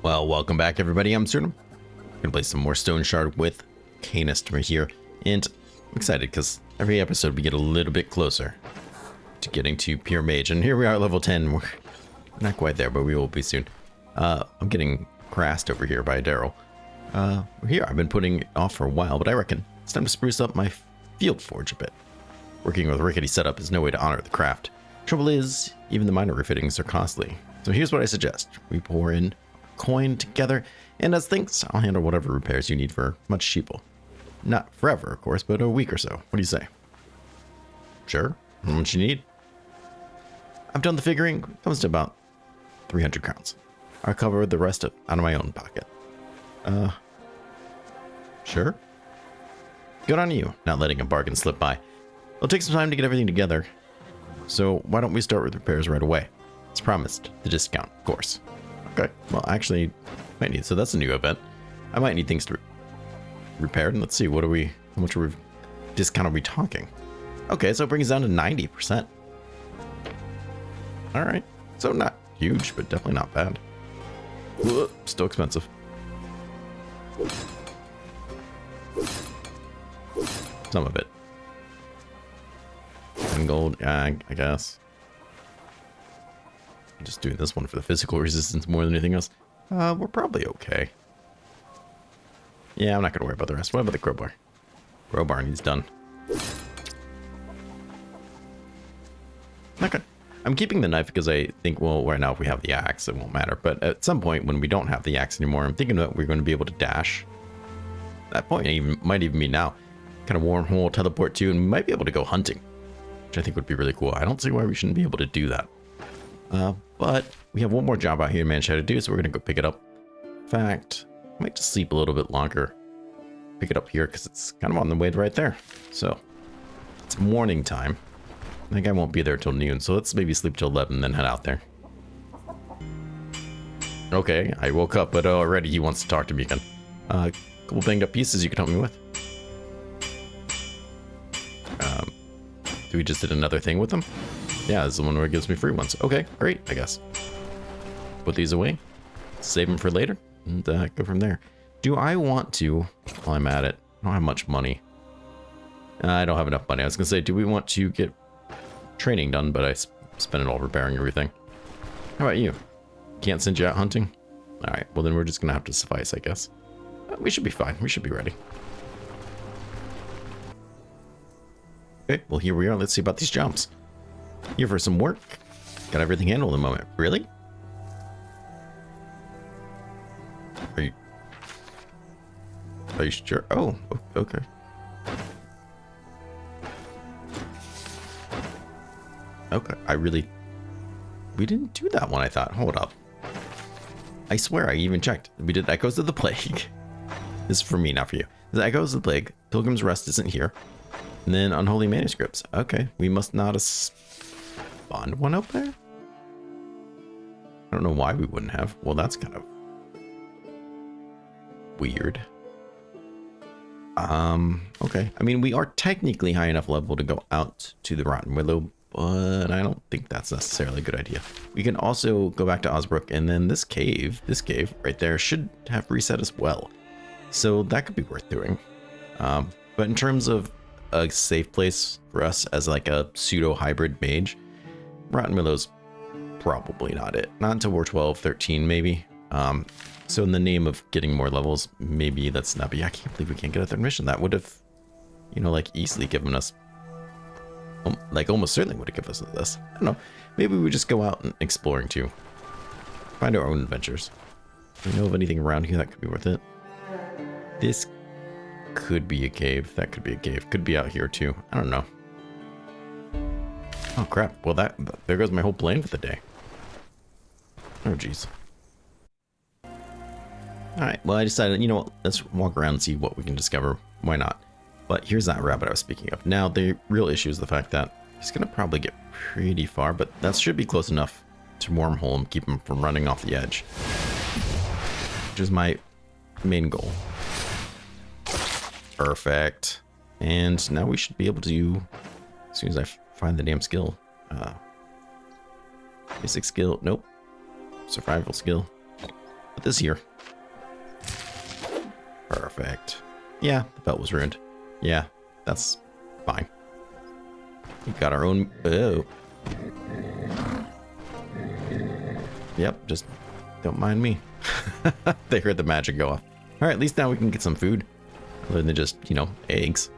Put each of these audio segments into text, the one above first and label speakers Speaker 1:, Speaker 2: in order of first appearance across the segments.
Speaker 1: Well, welcome back everybody, I'm Absurdum. Gonna play some more Stoneshard with Arcanist right here, and I'm excited because every episode we get a little bit closer to getting to pure mage, and here we are at level 10. We're not quite there, but we will be soon. I'm getting harassed over here by Daryl. We're here. I've been putting it off for a while, but I reckon it's time to spruce up my field forge a bit. Working with a rickety setup is no way to honor the craft. Trouble is, even the minor refittings are costly. So here's what I suggest. We pour in coin together, and as thanks, I'll handle whatever repairs you need for much cheaper. Not forever, of course, but a week or so. What do you say? Sure. How much you need? I've done the figuring. Comes to about 300 crowns. I'll cover the rest out of my own pocket. Sure. Good on you, not letting a bargain slip by. It'll take some time to get everything together, so why don't we start with repairs right away? It's promised, the discount, of course. Okay, well, actually, might need, so that's a new event. I might need things to repaired, and let's see, how much discount are we talking? Okay, so it brings down to 90%. All right, so not huge, but definitely not bad. Whoa, still expensive. Some of it. 10 gold, yeah, I guess. I'm just doing this one for the physical resistance more than anything else. We're probably okay. Yeah, I'm not gonna worry about the rest. What about the crowbar? Crowbar needs done. Okay. I'm keeping the knife because I think, well, right now if we have the axe, it won't matter. But at some point when we don't have the axe anymore, I'm thinking that we're going to be able to dash. That point might even be now. Kind of wormhole teleport too, and we might be able to go hunting, which I think would be really cool. I don't see why we shouldn't be able to do that. But we have one more job out here to manage how to do, so we're going to go pick it up. In fact, I might just sleep a little bit longer. Pick it up here because it's kind of on the way right there. So it's morning time. I think I won't be there till noon, so let's maybe sleep till 11 and then head out there. Okay, I woke up, but already he wants to talk to me again. Couple banged up pieces you can help me with. Do we just did another thing with them? Yeah, this is the one where it gives me free ones. Okay, great, I guess. Put these away, save them for later, and go from there. Do I want to, while I'm at it, I don't have much money. I don't have enough money. I was gonna say, do we want to get training done, but I spent it all repairing everything. How about you? Can't send you out hunting? All right, well then we're just gonna have to suffice, I guess. We should be fine. We should be ready. Okay, well here we are. Let's see about these jumps. Here for some work. Got everything handled in a moment. Really? Are you sure? Oh, okay. Okay, we didn't do that one, I thought. Hold up. I swear I even checked. We did Echoes of the Plague. This is for me, not for you. The Echoes of the Plague. Pilgrim's Rest isn't here. And then Unholy Manuscripts. Okay, we must not have spawned one out there? I don't know why we wouldn't have. Well, that's kind of weird. Okay. I mean, we are technically high enough level to go out to the Rotten Willow, but I don't think that's necessarily a good idea. We can also go back to Osbrook, and then this cave right there should have reset as well. So that could be worth doing. But in terms of a safe place for us as like a pseudo hybrid mage, Rotten Willow's probably not it. Not until we're 12, 13 maybe. So in the name of getting more levels, maybe that's not, but I can't believe we can't get a third mission. That would have, you know, like easily given us, like almost certainly would have given us this. I don't know. Maybe we just go out and exploring too. Find our own adventures. Do you know of anything around here that could be worth it? This could be a cave. That could be a cave. Could be out here too. I don't know. Oh crap. Well, there goes my whole plan for the day. Oh geez. Alright, well I decided, you know what, let's walk around and see what we can discover. Why not? But here's that rabbit I was speaking of. Now, the real issue is the fact that he's going to probably get pretty far, but that should be close enough to wormhole and keep him from running off the edge. Which is my main goal. Perfect. And now we should be able to, as soon as I find the damn skill. Basic skill, nope. Survival skill. Put this here. Perfect. Yeah, the belt was ruined. Yeah, that's fine. We got our own... Oh. Yep, just don't mind me. They heard the magic go off. All right, at least now we can get some food. Other than just, you know, eggs.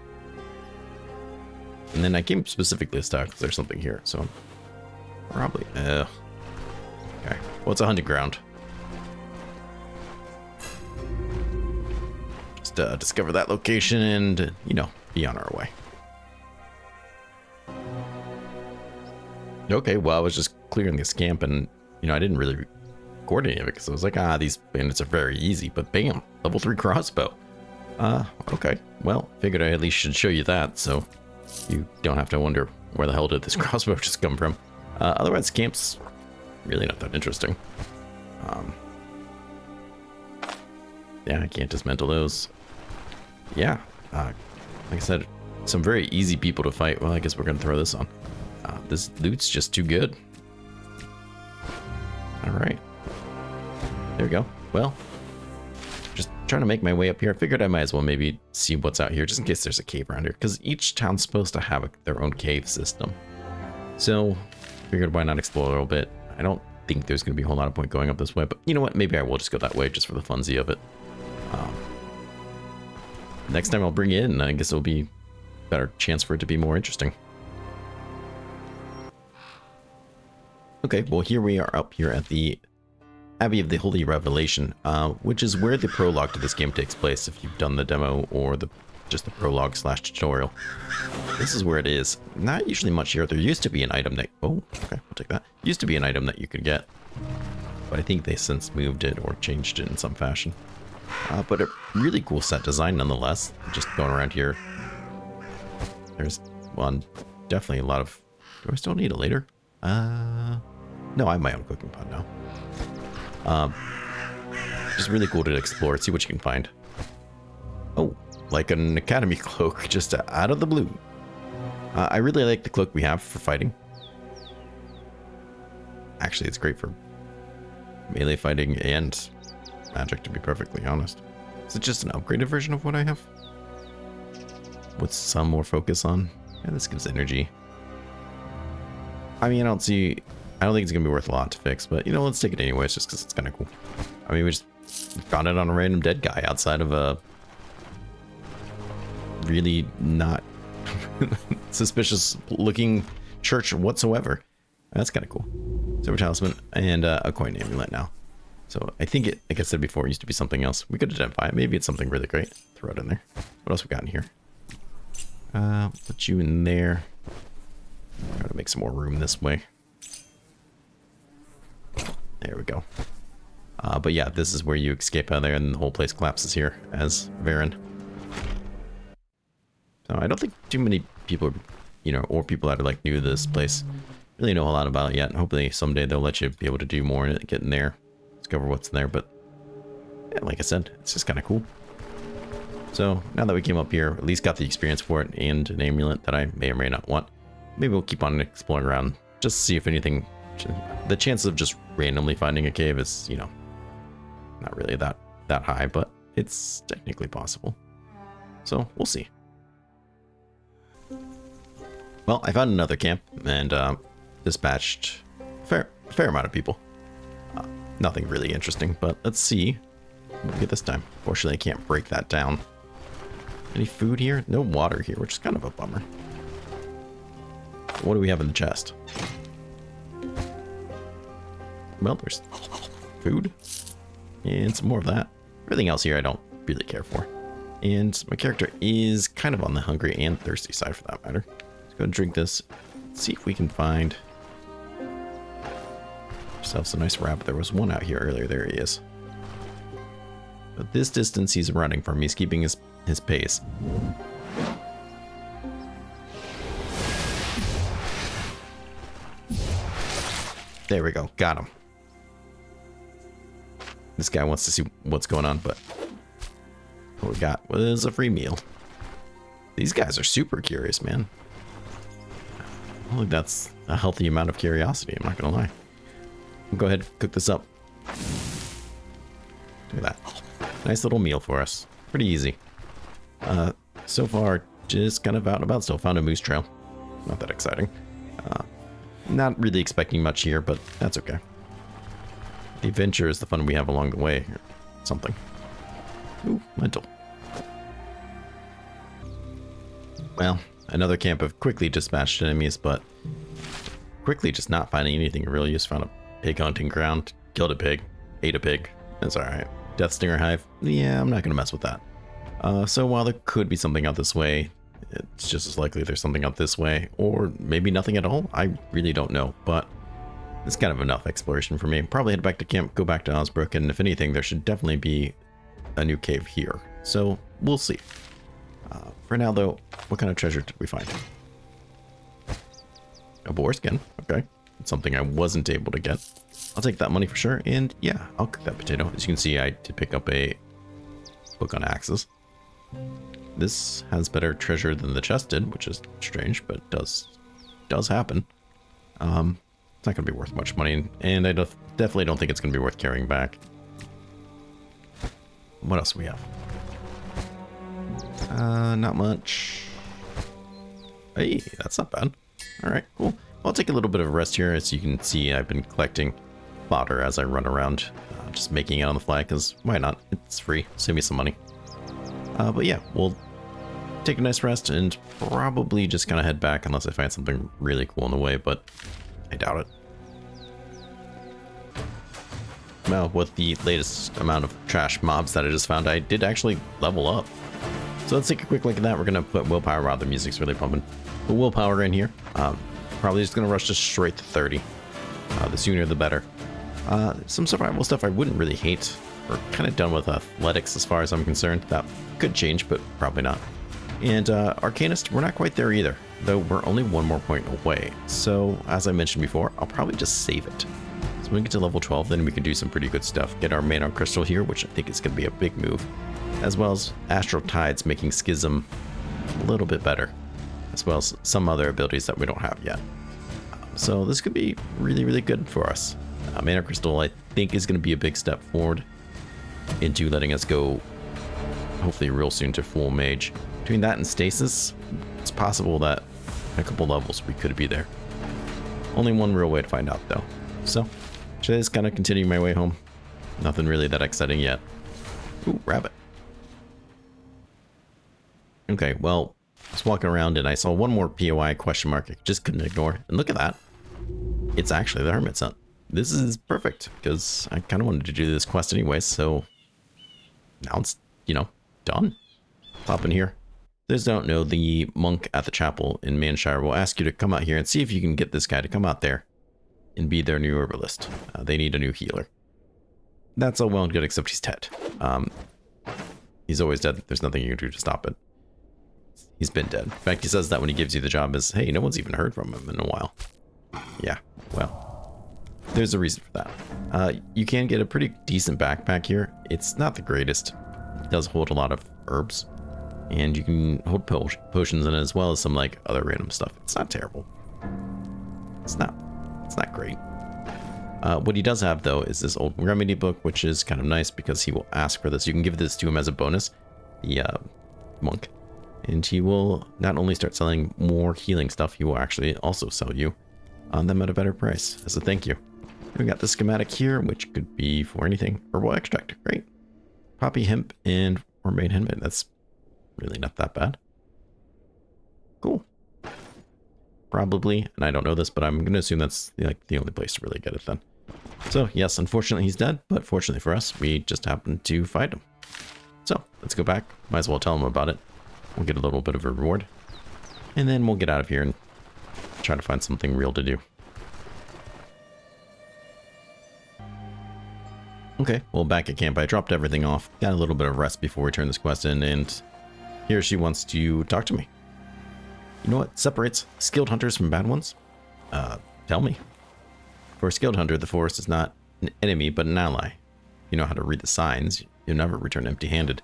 Speaker 1: And then I came specifically to stock because there's something here, so... Probably... Okay. Well, it's a hunting ground. Just discover that location and, you know, be on our way. Okay, well, I was just clearing this camp and, you know, I didn't really record any of it because I was like, these bandits are very easy, but bam, level 3 crossbow. Okay, well, figured I at least should show you that, so you don't have to wonder where the hell did this crossbow just come from. Otherwise, camp's really not that interesting. Yeah, I can't dismantle those. Yeah, like I said, some very easy people to fight. Well, I guess we're gonna throw this on. This loot's just too good. All right, there we go. Well, just trying to make my way up here. I figured I might as well maybe see what's out here, just in case there's a cave around here, because each town's supposed to have their own cave system. So, figured why not explore a little bit. I don't think there's going to be a whole lot of point going up this way, but you know what? Maybe I will just go that way just for the funsie of it. Next time I'll bring it in, I guess it'll be a better chance for it to be more interesting. Okay, well here we are up here at the Abbey of the Holy Revelation, which is where the prologue to this game takes place if you've done the demo or just the prologue / tutorial. This is where it is. Not usually much here. There used to be an item that... Oh, okay, we'll take that. Used to be an item that you could get, but I think they since moved it or changed it in some fashion. But a really cool set design nonetheless. Just going around here. There's one, definitely a lot of... Do I still need it later? No, I have my own cooking pot now. Just really cool to explore, see what you can find. Oh, like an academy cloak, just out of the blue. I really like the cloak we have for fighting. Actually, it's great for melee fighting and magic, to be perfectly honest. Is it just an upgraded version of what I have? With some more focus on? Yeah, this gives energy. I mean, I don't think it's gonna be worth a lot to fix, but you know, let's take it anyways, just because it's kind of cool. I mean, we just found it on a random dead guy outside of a really not suspicious looking church whatsoever. That's kind of cool. Silver talisman and a coin amulet now. So I think it, like I said before, it used to be something else. We could identify it. Maybe it's something really great. Throw it in there. What else we got in here? Put you in there. Try to make some more room this way. There we go. But yeah, this is where you escape out of there and the whole place collapses here as Varen. So I don't think too many people, you know, or people that are like new to this place really know a lot about it yet. Hopefully someday they'll let you be able to do more and get in there, discover what's in there. But yeah, like I said, it's just kind of cool. So now that we came up here, at least got the experience for it and an amulet that I may or may not want. Maybe we'll keep on exploring around just to see if anything. The chance of just randomly finding a cave is, you know, not really that high, but it's technically possible. So we'll see. Well, I found another camp and dispatched a fair amount of people. Nothing really interesting, but let's see what we get this time. Fortunately, I can't break that down. Any food here? No water here, which is kind of a bummer. What do we have in the chest? Well, there's food and some more of that. Everything else here I don't really care for. And my character is kind of on the hungry and thirsty side for that matter. Let's go and drink this. Let's see if we can find ourselves a nice rabbit. There was one out here earlier. There he is. But this distance he's running from, he's keeping his pace. There we go. Got him. This guy wants to see what's going on, but what we got was a free meal. These guys are super curious, man. I don't think that's a healthy amount of curiosity, I'm not gonna lie. We'll go ahead and cook this up. Look at that. Nice little meal for us. Pretty easy. So far, just kind of out and about still. Found a moose trail. Not that exciting. Not really expecting much here, but that's okay. The adventure is the fun we have along the way. Or something. Ooh, mental. Well, another camp of quickly dispatched enemies, but quickly just not finding anything really useful. Found a pig hunting ground, killed a pig, ate a pig. That's alright. Death Stinger Hive. Yeah, I'm not going to mess with that. So while there could be something out this way, it's just as likely there's something out this way, or maybe nothing at all. I really don't know, but it's kind of enough exploration for me. Probably head back to camp, go back to Osbrook, and if anything, there should definitely be a new cave here. So we'll see. For now, though, what kind of treasure did we find? A boar skin. Okay. It's something I wasn't able to get. I'll take that money for sure, and yeah, I'll cook that potato. As you can see, I did pick up a book on axes. This has better treasure than the chest did, which is strange, but does happen. It's not going to be worth much money, and I definitely don't think it's going to be worth carrying back. What else do we have? Not much. Hey, that's not bad. All right, cool. I'll take a little bit of a rest here. As you can see, I've been collecting fodder as I run around, just making it on the fly, because why not? It's free. Save me some money. But yeah, we'll take a nice rest and probably just kind of head back unless I find something really cool on the way, but I doubt it. Well, with the latest amount of trash mobs that I just found, I did actually level up. So let's take a quick look at that. We're going to put willpower. Wow, the music's really pumping. Put willpower in here. Probably just going to rush just straight to 30. The sooner the better. Some survival stuff I wouldn't really hate. We're kind of done with athletics as far as I'm concerned. That could change, but probably not. And Arcanist, we're not quite there either, though we're only one more point away. So as I mentioned before, I'll probably just save it. So when we get to level 12, then we can do some pretty good stuff. Get our mana crystal here, which I think is going to be a big move, as well as Astral Tides making Schism a little bit better, as well as some other abilities that we don't have yet. So this could be really, really good for us. Mana Crystal, I think, is going to be a big step forward into letting us go, hopefully real soon, to full mage. Between that and Stasis, it's possible that in a couple levels we could be there. Only one real way to find out, though. So, just kind of continuing my way home. Nothing really that exciting yet. Ooh, rabbit. Okay, well, I was walking around and I saw one more POI question mark I just couldn't ignore. And look at that. It's actually the Hermit's Hut. This is perfect, because I kind of wanted to do this quest anyway, so now it's, you know, done. Pop in here. Those don't know, the monk at the chapel in Manshire will ask you to come out here and see if you can get this guy to come out there and be their new herbalist. They need a new healer. That's all well and good, except he's dead. He's always dead. There's nothing you can do to stop it. He's been dead. In fact, he says that when he gives you the job is, hey, no one's even heard from him in a while. Yeah, well, there's a reason for that. You can get a pretty decent backpack here. It's not the greatest. It does hold a lot of herbs. And you can hold potions in it, as well as some like other random stuff. It's not terrible. It's not great. What he does have, though, is this old remedy book, which is kind of nice because he will ask for this. You can give this to him as a bonus, the monk. And he will not only start selling more healing stuff, he will actually also sell you on them at a better price as a thank you. We got the schematic here, which could be for anything. Herbal extract, great. Poppy hemp and Mermaid Hermit. That's really not that bad. Cool. Probably, and I don't know this, but I'm going to assume that's like the only place to really get it then. So yes, unfortunately he's dead, but fortunately for us, we just happened to find him. So let's go back. Might as well tell him about it. We'll get a little bit of a reward, and then we'll get out of here and try to find something real to do. Okay, well, back at camp, I dropped everything off, got a little bit of rest before we turn this quest in, and here she wants to talk to me. You know what separates skilled hunters from bad ones? Tell me. For a skilled hunter, the forest is not an enemy, but an ally. If you know how to read the signs, you'll never return empty-handed.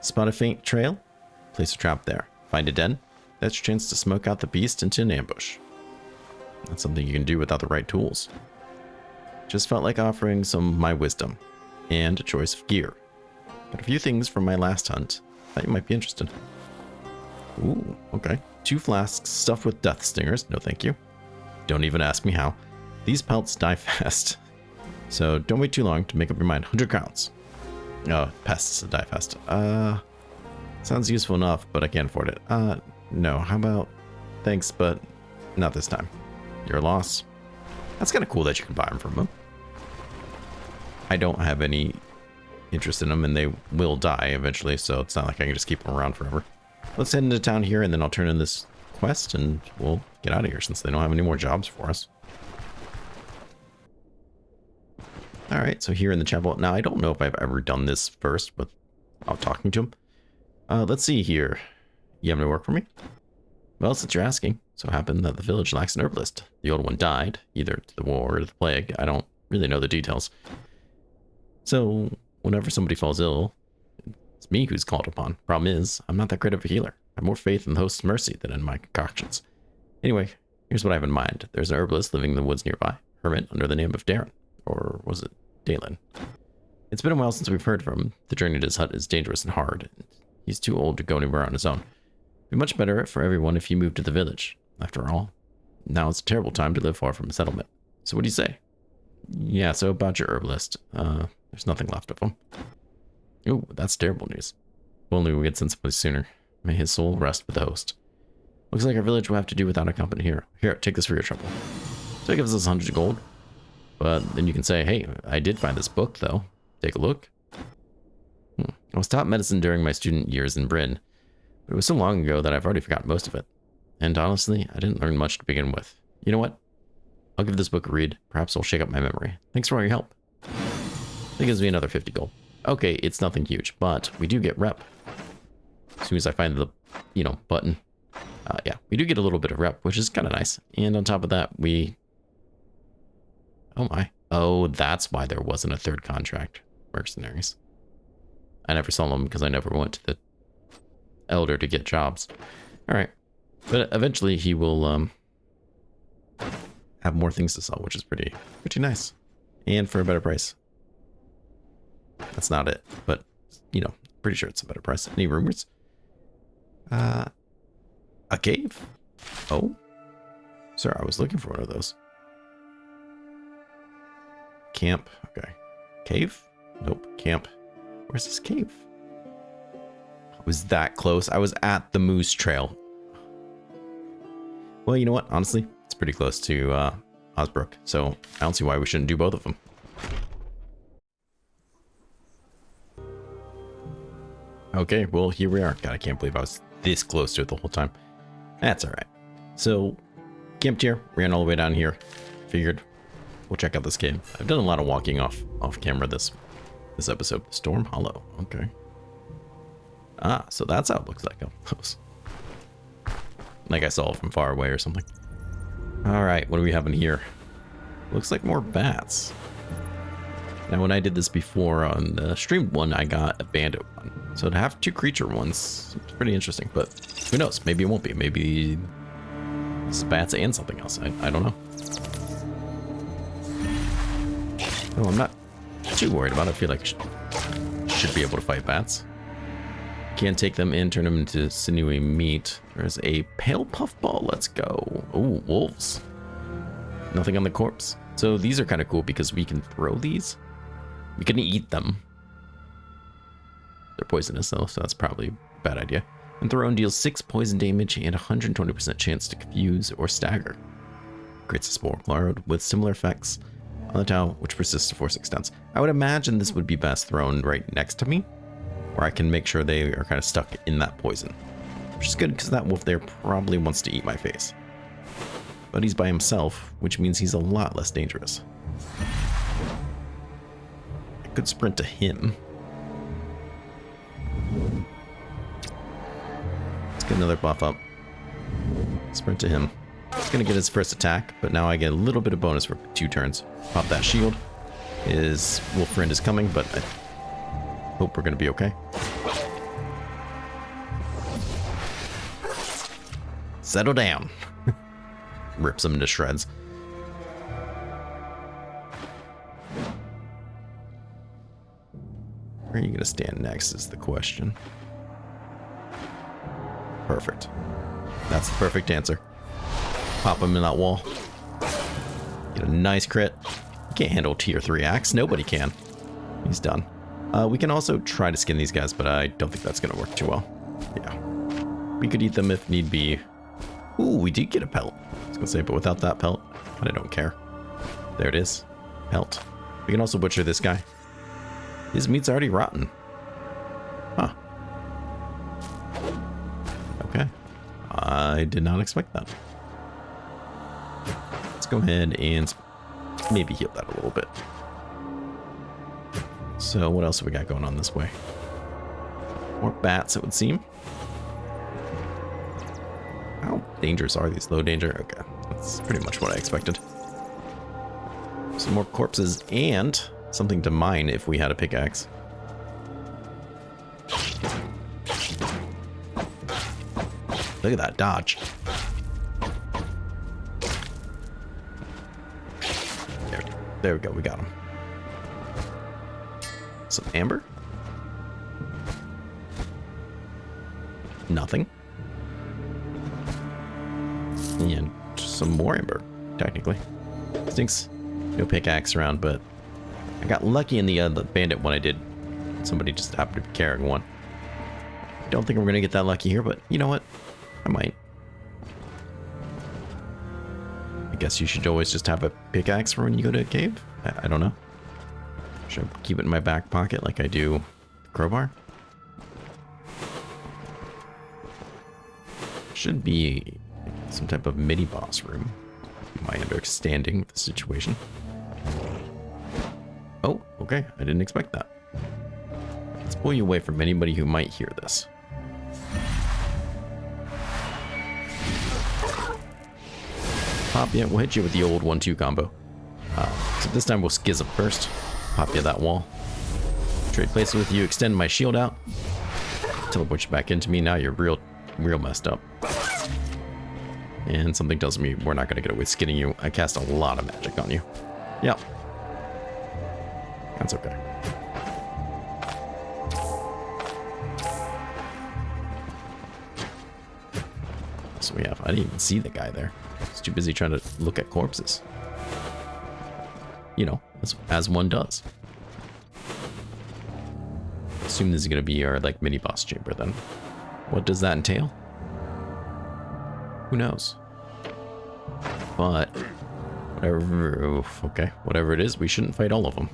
Speaker 1: Spot a faint trail? Place a trap there. Find a den? That's your chance to smoke out the beast into an ambush. That's something you can do without the right tools. Just felt like offering some of my wisdom. and a choice of gear. Got a few things from my last hunt. Thought you might be interested. Ooh, okay. 2 flasks stuffed with death stingers. No thank you. Don't even ask me how. These pelts die fast. So don't wait too long to make up your mind. 100 crowns. Oh, pests die fast. Sounds useful enough, but I can't afford it. No, how about thanks, but not this time. Your loss. That's kind of cool that you can buy them from them. I don't have any interest in them, and they will die eventually, so it's not like I can just keep them around forever. Let's head into town here, and then I'll turn in this quest, and we'll get out of here since they don't have any more jobs for us. Alright, so here in the chapel. Now, I don't know if I've ever done this first, but I'm talking to him. Let's see here. You have any work for me? Well, since you're asking, so happened that the village lacks an herbalist. The old one died, either to the war or the plague. I don't really know the details. So, whenever somebody falls ill, it's me who's called upon. Problem is, I'm not that great of a healer. I have more faith in the host's mercy than in my concoctions. Anyway, here's what I have in mind. There's an herbalist living in the woods nearby. Hermit under the name of Darren. Or was it Dalen? It's been a while since we've heard from him. The journey to his hut is dangerous and hard. He's too old to go anywhere on his own. It'd be much better for everyone if he moved to the village. After all, now it's a terrible time to live far from a settlement. So what do you say? Yeah, so about your herbalist. There's nothing left of him. Ooh, that's terrible news. If only we get sent someplace sooner. May his soul rest with the host. Looks like our village will have to do without a company hero. Here, take this for your trouble. So it gives us 100 gold. But then you can say, hey, I did find this book, though. Take a look. I was taught medicine during my student years in Bryn, but it was so long ago that I've already forgotten most of it. And honestly, I didn't learn much to begin with. You know what? I'll give this book a read. Perhaps it'll shake up my memory. Thanks for all your help. That gives me another 50 gold. Okay, it's nothing huge, but we do get rep. As soon as I find the, button. Yeah, we do get a little bit of rep, which is kind of nice. And on top of that, we... Oh my. Oh, that's why there wasn't a third contract. Mercenaries. I never saw them because I never went to the Elder to get jobs. Alright. But eventually he will have more things to sell, which is pretty nice. And for a better price. That's not it, but, pretty sure it's a better price. Any rumors? A cave? Oh? Sir, I was looking for one of those. Camp. Okay. Cave? Nope. Camp. Where's this cave? I was that close. I was at the Moose Trail. Well, you know what? Honestly, it's pretty close to Osbrook, so I don't see why we shouldn't do both of them. Okay, well, here we are. God, I can't believe I was this close to it the whole time. That's alright. So, camped here. Ran all the way down here. Figured we'll check out this cave. I've done a lot of walking off camera this episode. Storm Hollow. Okay. Ah, so that's how it looks like up close. Like I saw it from far away or something. Alright, what do we have in here? Looks like more bats. Now, when I did this before on the streamed one, I got a bandit one. So to have 2 creature ones, it's pretty interesting. But who knows? Maybe it won't be. Maybe it's bats and something else. I don't know. Oh, I'm not too worried about it. I feel like I should be able to fight bats. Can't take them in, turn them into sinewy meat. There's a pale puffball. Let's go. Oh, wolves. Nothing on the corpse. So these are kind of cool because we can throw these. We can eat them. They're poisonous though, so that's probably a bad idea. And thrown deals 6 poison damage and 120% chance to confuse or stagger. Creates a spore cloud with similar effects on the towel, which persists for 6 turns. I would imagine this would be best thrown right next to me, where I can make sure they are kind of stuck in that poison. Which is good because that wolf there probably wants to eat my face. But he's by himself, which means he's a lot less dangerous. I could sprint to him. Let's get another buff up. Sprint to him. He's gonna get his first attack, but now I get a little bit of bonus for 2 turns. Pop that shield. His wolf friend is coming, but I hope we're gonna be okay. Settle down. Rips him into shreds. Where are you going to stand next is the question. Perfect. That's the perfect answer. Pop him in that wall. Get a nice crit. You can't handle tier 3 axe. Nobody can. He's done. We can also try to skin these guys, but I don't think that's going to work too well. Yeah. We could eat them if need be. Ooh, we did get a pelt. I was going to say, but without that pelt, I don't care. There it is. Pelt. We can also butcher this guy. His meat's already rotten. Huh. Okay. I did not expect that. Let's go ahead and maybe heal that a little bit. So what else have we got going on this way? More bats, it would seem. How dangerous are these? Low danger? Okay. That's pretty much what I expected. Some more corpses and something to mine if we had a pickaxe. Look at that dodge. There we go, we got him. Some amber? Nothing. And some more amber, technically. Stinks. No pickaxe around, but I got lucky in the bandit one I did. Somebody just happened to be carrying one. Don't think we're gonna get that lucky here, but you know what? I might. I guess you should always just have a pickaxe for when you go to a cave. I don't know. Should I keep it in my back pocket like I do the crowbar? Should be some type of mini boss room. My understanding of the situation. Oh, okay. I didn't expect that. Let's pull you away from anybody who might hear this. Pop you. We'll hit you with the old 1-2 combo. So this time we'll schism first. Pop you that wall. Trade places with you. Extend my shield out. Teleport you back into me. Now you're real messed up. And something tells me we're not going to get away with skinning you. I cast a lot of magic on you. Yep. That's okay. So we have, I didn't even see the guy there. I was too busy trying to look at corpses. You know, as one does. Assume this is going to be our, like, mini boss chamber then. What does that entail? Who knows? But whatever, okay, whatever it is, we shouldn't fight all of them.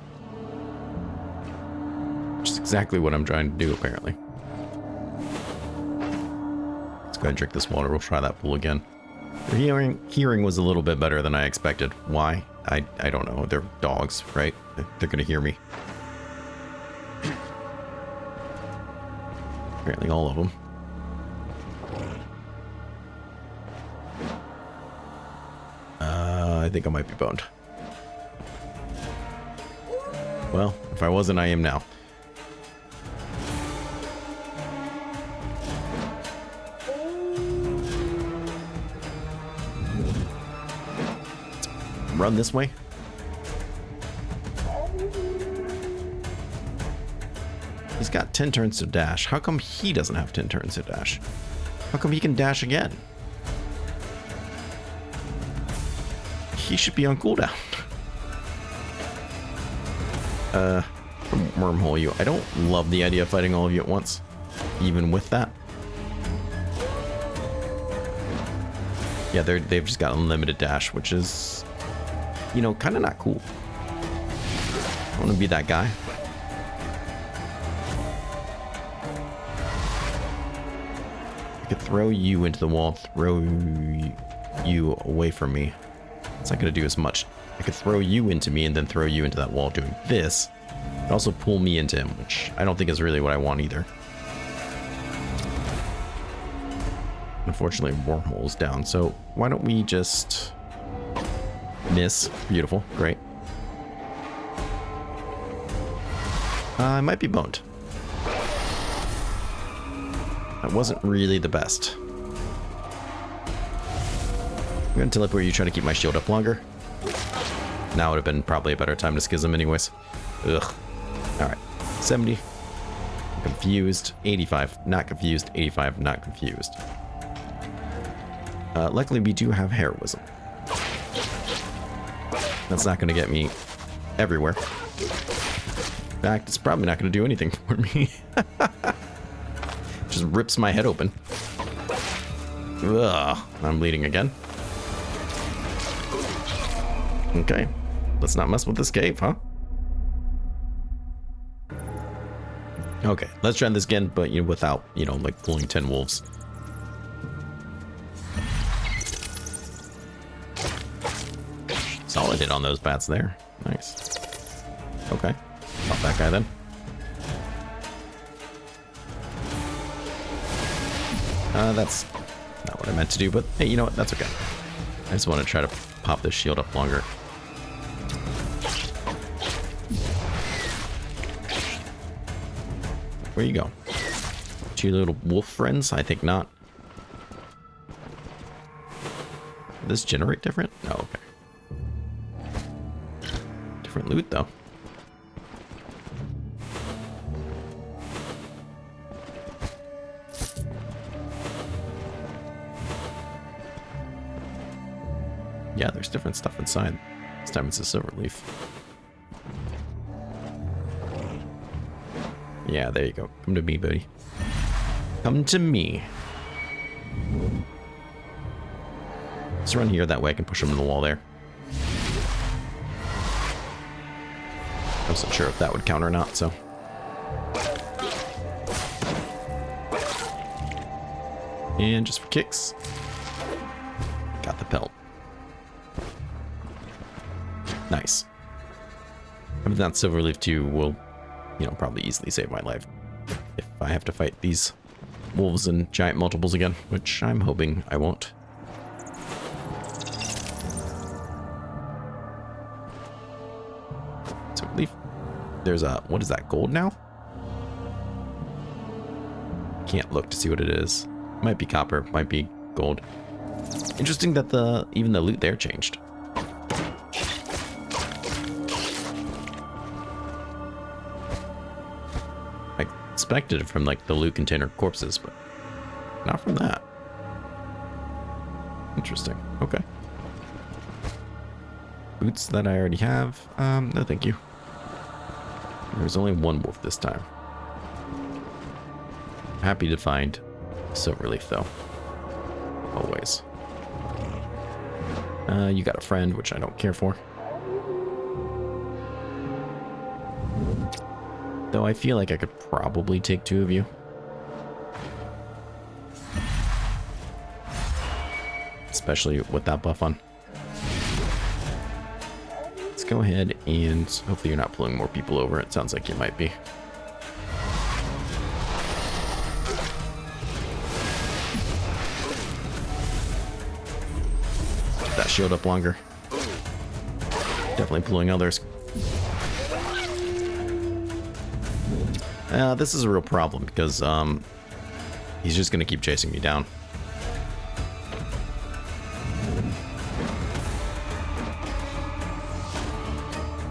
Speaker 1: Which is exactly what I'm trying to do, apparently. Let's go ahead and drink this water. We'll try that pool again. Their hearing was a little bit better than I expected. Why? I don't know. They're dogs, right? They're gonna hear me. Apparently all of them. I think I might be boned. Well, if I wasn't, I am now. Let's run this way. He's got 10 turns to dash. How come he doesn't have 10 turns to dash? How come he can dash again? He should be on cooldown. Wormhole you. I don't love the idea of fighting all of you at once, even with that. Yeah, they've just got unlimited dash, which is, you know, kind of not cool. I want to be that guy. I could throw you into the wall, throw you away from me. It's not going to do as much. I could throw you into me and then throw you into that wall doing this. But also pull me into him, which I don't think is really what I want either. Unfortunately, wormhole's down, so why don't we just miss? Beautiful, great. I might be boned. That wasn't really the best. I'm gonna teleport you, try to keep my shield up longer. Now would have been probably a better time to schism anyways. Ugh. Alright. 70. Confused. 85. Not confused. 85. Not confused. Luckily, we do have heroism. That's not going to get me everywhere. In fact, it's probably not going to do anything for me. Just rips my head open. Ugh, I'm bleeding again. Okay, let's not mess with this cave, huh? Okay, let's try this again, but without, like pulling 10 wolves. Solid hit on those bats there. Nice. Okay, pop that guy then. That's not what I meant to do, but hey, you know what? That's okay. I just want to try to pop this shield up longer. Where you go? Two little wolf friends? I think not. Did this generate different? No, okay. Different loot though. Yeah, there's different stuff inside. This time it's a silver leaf. Yeah, there you go. Come to me, buddy. Come to me. Let's run here, that way I can push him to the wall there. I wasn't sure if that would count or not, so. And just for kicks. Got the pelt. Nice. Having that silver leaf too will, probably easily save my life if I have to fight these wolves and giant multiples again, which I'm hoping I won't. So leaf. There's a, what is that, gold now? Can't look to see what it is. Might be copper, might be gold. Interesting that even the loot there changed. Expected it from like the loot container corpses, but not from that. Interesting. Okay. Boots that I already have. No thank you. There's only one wolf this time. Happy to find silver leaf though. Always. You got a friend, which I don't care for. Though I feel like I could probably take two of you. Especially with that buff on. Let's go ahead and hopefully you're not pulling more people over. It sounds like you might be. Keep that shield up longer. Definitely pulling others. This is a real problem because he's just going to keep chasing me down.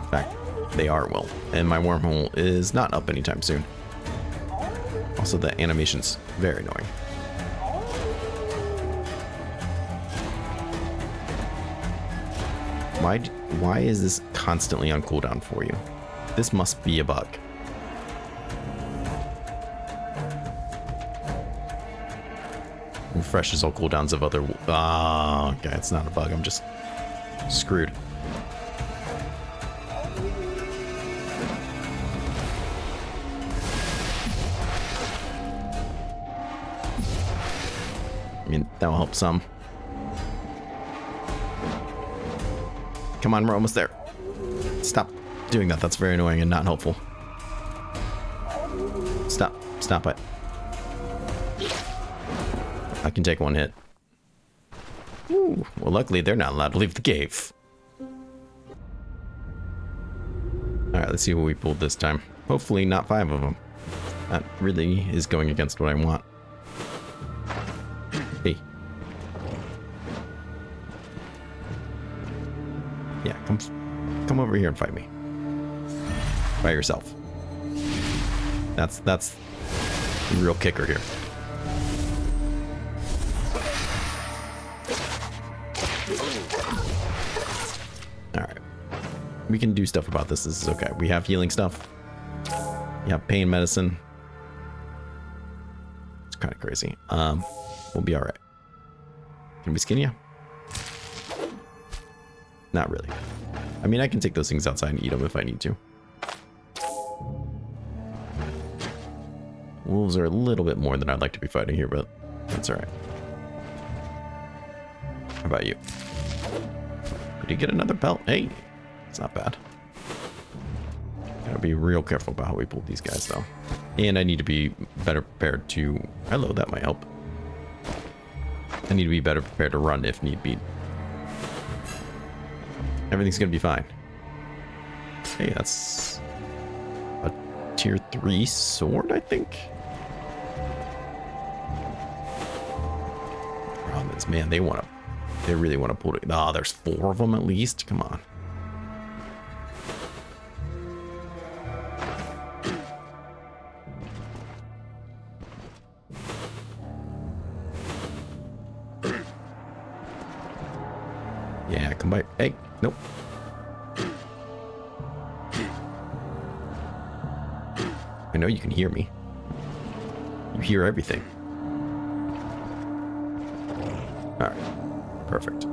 Speaker 1: In fact, they are well. And my wormhole is not up anytime soon. Also, the animation's very annoying. Why is this constantly on cooldown for you? This must be a bug. Refreshes all cooldowns of other. Ah, okay, it's not a bug. I'm just screwed. I mean, that'll help some. Come on, we're almost there. Stop doing that. That's very annoying and not helpful. Stop. Stop it. I can take one hit. Ooh, well, luckily they're not allowed to leave the cave. Alright, let's see what we pulled this time. Hopefully not 5 of them. That really is going against what I want. Hey. Yeah, come over here and fight me. By yourself. That's real kicker here. Alright. We can do stuff about this. This is okay. We have healing stuff. We have pain medicine. It's kind of crazy. We'll be alright. Can we skin you? Not really. I mean, I can take those things outside and eat them if I need to. Wolves are a little bit more than I'd like to be fighting here, but that's alright. How about you? Did you get another belt? Hey, it's not bad. Gotta be real careful about how we pull these guys, though. And I need to be better prepared to... Hello, that might help. I need to be better prepared to run if need be. Everything's gonna be fine. Hey, that's a tier 3 sword, I think. Problem is, man, they really want to pull it. Ah, there's 4 of them at least. Come on. Yeah, come by. Hey, nope. I know you can hear me. You hear everything. Alright. Perfect.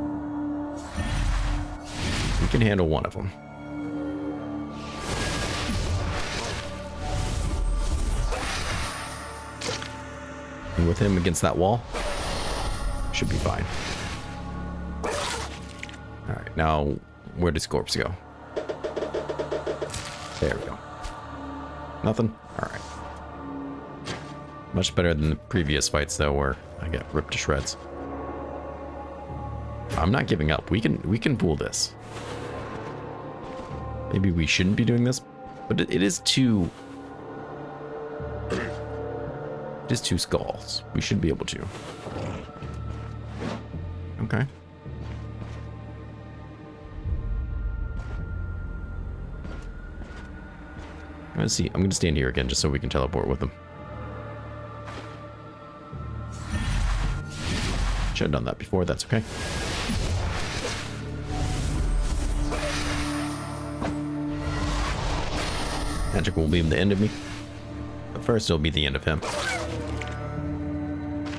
Speaker 1: We can handle one of them. And with him against that wall, should be fine. Alright, now where does corpse go? There we go. Nothing? Alright. Much better than the previous fights though, where I get ripped to shreds. I'm not giving up. We can pull this. Maybe we shouldn't be doing this, but it is two. It is 2 skulls. We should be able to. Okay. Let's see. I'm gonna stand here again just so we can teleport with them. Should have done that before. That's okay. Magic will be the end of me. But first, it'll be the end of him.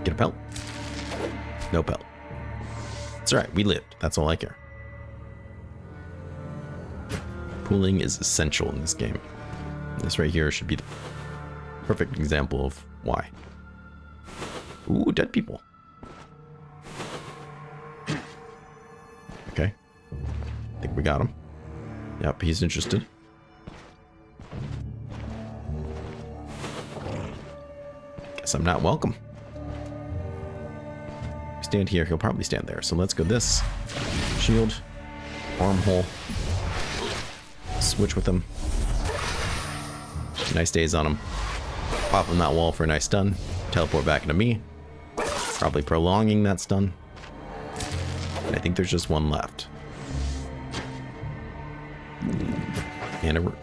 Speaker 1: Get a pelt? No pelt. It's alright. We lived. That's all I care. Pooling is essential in this game. This right here should be the perfect example of why. Ooh, dead people. Okay. I think we got him. Yep, he's interested. Guess I'm not welcome. Stand here, he'll probably stand there. So let's go this. Shield. Armhole. Switch with him. Nice days on him. Pop on that wall for a nice stun. Teleport back into me. Probably prolonging that stun. And I think there's just one left. And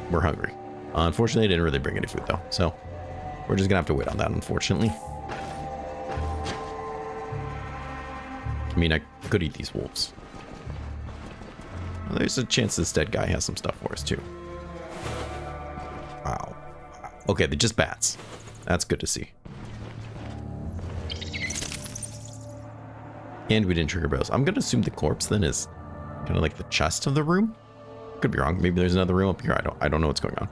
Speaker 1: we're hungry. Unfortunately, I didn't really bring any food though. So we're just gonna have to wait on that, unfortunately. I mean, I could eat these wolves. Well, there's a chance this dead guy has some stuff for us too. Wow. Okay, they're just bats. That's good to see. And we didn't trigger bows. I'm gonna assume the corpse then is kind of like the chest of the room. Could be wrong. Maybe there's another room up here. I don't know what's going on.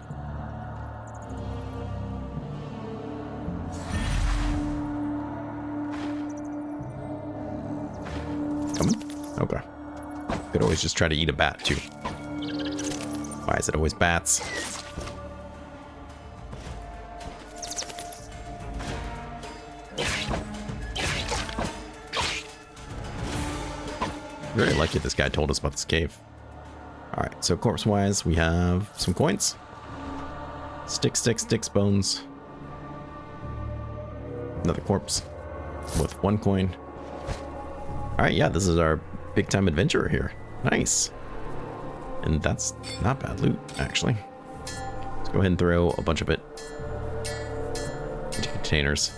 Speaker 1: Coming? Okay. Could always just try to eat a bat too. Why is it always bats? Very lucky this guy told us about this cave. Alright, so corpse-wise, we have some coins. Sticks, bones. Another corpse with 1 coin. Alright, yeah, this is our big-time adventurer here. Nice. And that's not bad loot, actually. Let's go ahead and throw a bunch of it into containers.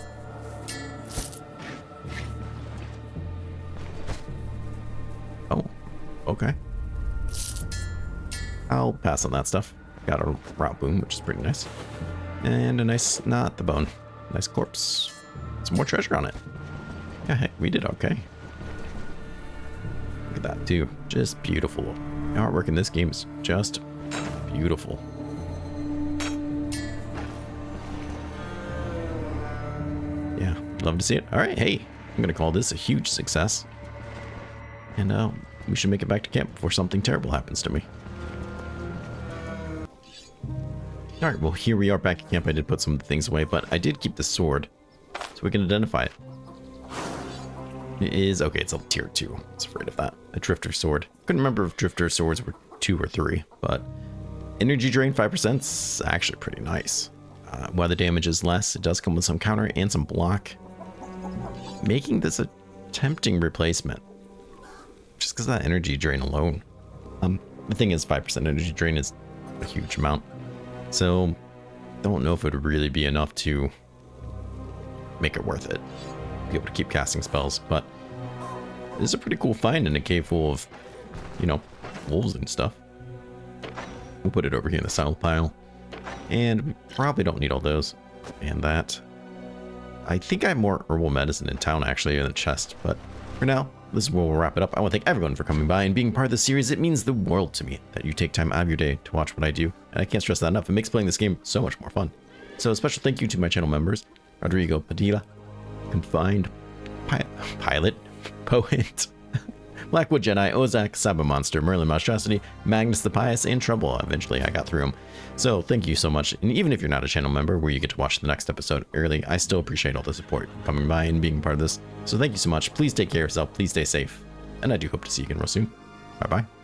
Speaker 1: Oh, okay. I'll pass on that stuff. Got a route boom, which is pretty nice. And a nice, not the bone, nice corpse. Some more treasure on it. Yeah, hey, we did okay. Look at that too, just beautiful. The artwork in this game is just beautiful. Yeah, love to see it. All right, hey, I'm gonna call this a huge success. And we should make it back to camp before something terrible happens to me. All right, well, here we are back at camp. I did put some of the things away, but I did keep the sword so we can identify it. It is, okay, it's a tier 2. I was afraid of that. A drifter sword. Couldn't remember if drifter swords were 2 or 3, but energy drain 5% is actually pretty nice. While the damage is less, it does come with some counter and some block, making this a tempting replacement. Just because of that energy drain alone. The thing is, 5% energy drain is a huge amount. So, don't know if it would really be enough to make it worth it. Be able to keep casting spells, but this is a pretty cool find in a cave full of, you know, wolves and stuff. We'll put it over here in the sell pile. And we probably don't need all those. And that. I think I have more herbal medicine in town, actually, in the chest. But for now, this is where we'll wrap it up. I want to thank everyone for coming by and being part of the series. It means the world to me that you take time out of your day to watch what I do. And I can't stress that enough. It makes playing this game so much more fun. So a special thank you to my channel members. Rodrigo Padilla, Confined, Pilot, Poet, Blackwood Jedi, Ozak, Saba Monster, Merlin Monstrosity, Magnus the Pious, and Trouble. Eventually I got through them. So thank you so much. And even if you're not a channel member where you get to watch the next episode early, I still appreciate all the support coming by and being part of this. So thank you so much. Please take care of yourself. Please stay safe. And I do hope to see you again real soon. Bye-bye.